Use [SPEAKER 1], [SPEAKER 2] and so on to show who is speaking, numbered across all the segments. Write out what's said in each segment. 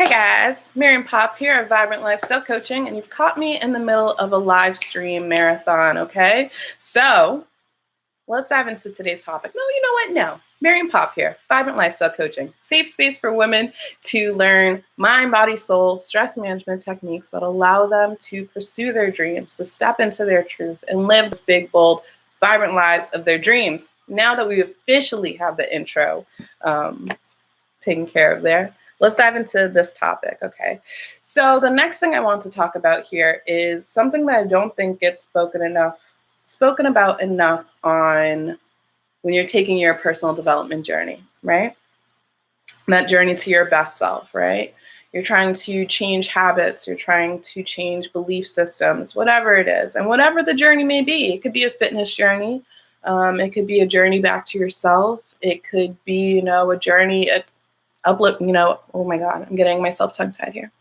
[SPEAKER 1] Hey guys, Miriam Pop here at Vibrant Lifestyle Coaching, and you've caught me in the middle of a live stream marathon, okay? So let's dive into today's topic. No, you know what? No. Miriam Pop here, Vibrant Lifestyle Coaching. Safe space for women to learn mind, body, soul, stress management techniques that allow them to pursue their dreams, to step into their truth, and live those big, bold, vibrant lives of their dreams. Now that we officially have the intro taken care of there, let's dive into this topic, okay? So the next thing I want to talk about here is something that I don't think gets spoken about enough on when you're taking your personal development journey, right? That journey to your best self, right? You're trying to change habits, you're trying to change belief systems, whatever it is, and whatever the journey may be. It could be a fitness journey, it could be a journey back to yourself, it could be, a journey, uplift, oh my God, I'm getting myself tongue-tied here.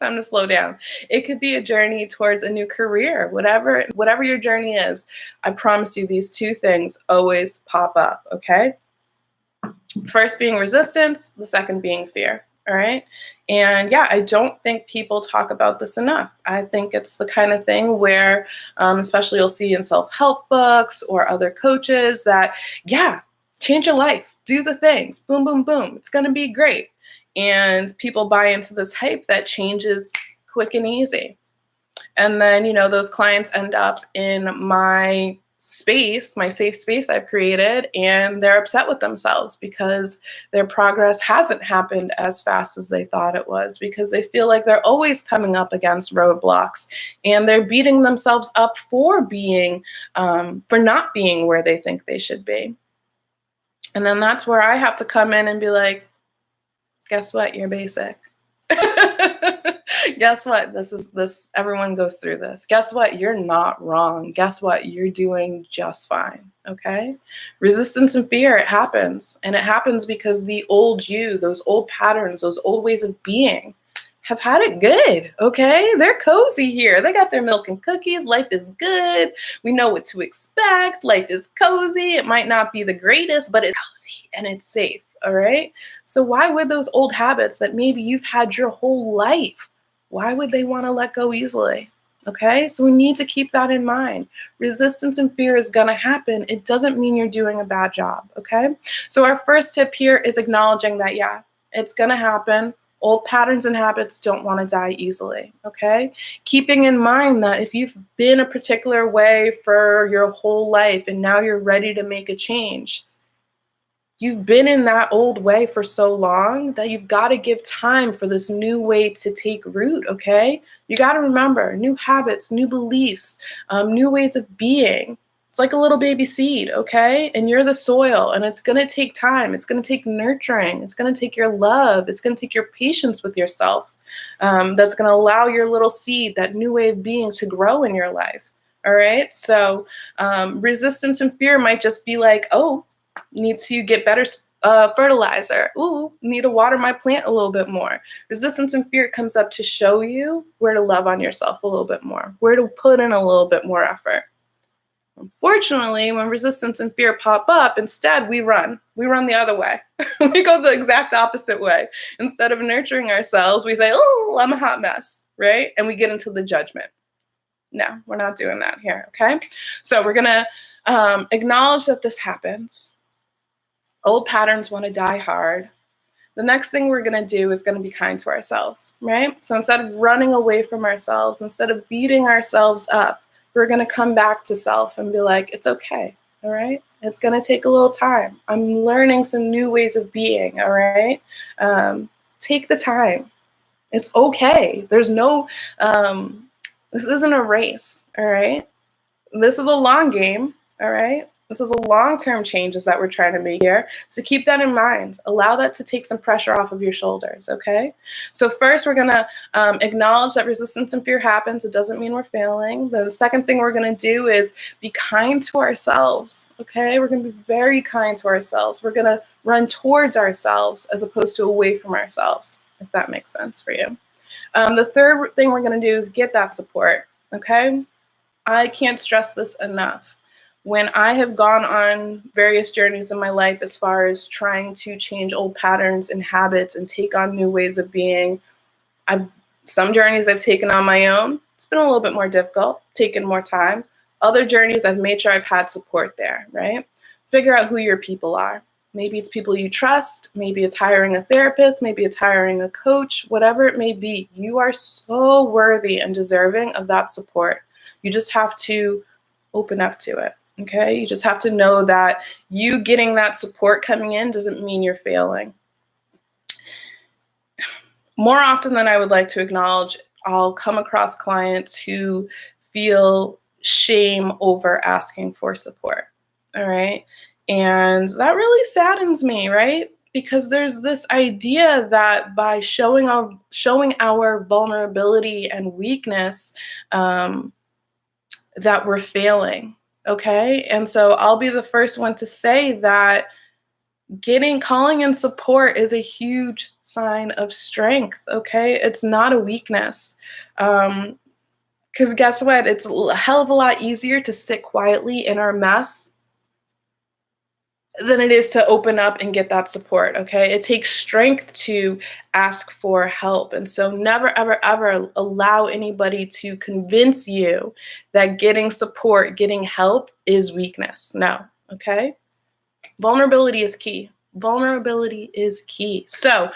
[SPEAKER 1] Time to slow down. It could be a journey towards a new career, whatever your journey is. I promise you these two things always pop up, okay? First being resistance, the second being fear, all right? And yeah, I don't think people talk about this enough. I think it's the kind of thing where, especially you'll see in self-help books or other coaches that, yeah, change your life, do the things, boom, boom, boom. It's going to be great. And people buy into this hype that change is quick and easy. And then, those clients end up in my space, my safe space I've created, and they're upset with themselves because their progress hasn't happened as fast as they thought it was, because they feel like they're always coming up against roadblocks and they're beating themselves up for not being where they think they should be. And then that's where I have to come in and be like, guess what? You're basic. Guess what? Everyone goes through this. Guess what? You're not wrong. Guess what? You're doing just fine. Okay? Resistance and fear, it happens. And it happens because the old you, those old patterns, those old ways of being have had it good. Okay? They're cozy here. They got their milk and cookies. Life is good. We know what to expect. Life is cozy. It might not be the greatest, but it's cozy and it's safe. All right. So why would those old habits that maybe you've had your whole life, why would they want to let go easily? Okay. So we need to keep that in mind. Resistance and fear is going to happen. It doesn't mean you're doing a bad job. Okay. So our first tip here is acknowledging that, yeah, it's going to happen. Old patterns and habits don't want to die easily. Okay. Keeping in mind that if you've been a particular way for your whole life and now you're ready to make a change, you've been in that old way for so long that you've got to give time for this new way to take root, okay? You got to remember, new habits, new beliefs, new ways of being. It's like a little baby seed, okay? And you're the soil, and it's going to take time. It's going to take nurturing. It's going to take your love. It's going to take your patience with yourself. That's going to allow your little seed, that new way of being, to grow in your life, all right? So resistance and fear might just be like, oh, need to get better fertilizer. Ooh, need to water my plant a little bit more. Resistance and fear comes up to show you where to love on yourself a little bit more, where to put in a little bit more effort. Unfortunately, when resistance and fear pop up, instead we run. We run the other way. We go the exact opposite way. Instead of nurturing ourselves, we say, oh, I'm a hot mess, right? And we get into the judgment. No, we're not doing that here, okay? So we're going to acknowledge that this happens. Old patterns want to die hard. The next thing we're going to do is going to be kind to ourselves, right? So instead of running away from ourselves, instead of beating ourselves up, we're going to come back to self and be like, it's okay, all right? It's going to take a little time. I'm learning some new ways of being, all right? Take the time. It's okay. There's no, this isn't a race, all right? This is a long game, all right? This is a long-term changes that we're trying to make here. So keep that in mind. Allow that to take some pressure off of your shoulders, okay? So first, we're going to acknowledge that resistance and fear happens. It doesn't mean we're failing. The second thing we're going to do is be kind to ourselves, okay? We're going to be very kind to ourselves. We're going to run towards ourselves as opposed to away from ourselves, if that makes sense for you. The third thing we're going to do is get that support, okay? I can't stress this enough. When I have gone on various journeys in my life as far as trying to change old patterns and habits and take on new ways of being, some journeys I've taken on my own. It's been a little bit more difficult, taken more time. Other journeys, I've made sure I've had support there, right? Figure out who your people are. Maybe it's people you trust. Maybe it's hiring a therapist. Maybe it's hiring a coach, whatever it may be. You are so worthy and deserving of that support. You just have to open up to it, okay? You just have to know that you getting that support coming in doesn't mean you're failing. More often than I would like to acknowledge, I'll come across clients who feel shame over asking for support, all right? And that really saddens me, right? Because there's this idea that by showing our vulnerability and weakness, that we're failing, okay? And so I'll be the first one to say that calling in support is a huge sign of strength, okay? It's not a weakness. Because guess what? It's a hell of a lot easier to sit quietly in our mess than it is to open up and get that support, okay? It takes strength to ask for help. And so never, ever, ever allow anybody to convince you that getting support, getting help is weakness. No, okay? Vulnerability is key. Vulnerability is key. So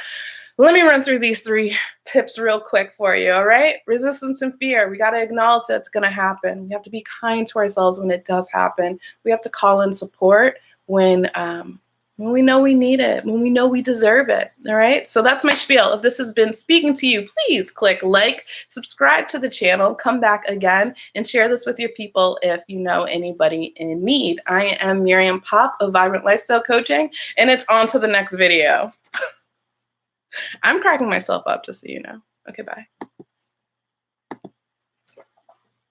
[SPEAKER 1] let me run through these 3 tips real quick for you, all right? Resistance and fear. We got to acknowledge that it's going to happen. We have to be kind to ourselves when it does happen. We have to call in support when we know we need it, when we know we deserve it, all right? So that's my spiel. If this has been speaking to you, please click like, subscribe to the channel, come back again, and share this with your people if you know anybody in need. I am Miriam Pop of Vibrant Lifestyle Coaching, and it's on to the next video. I'm cracking myself up, just so you know. Okay, bye.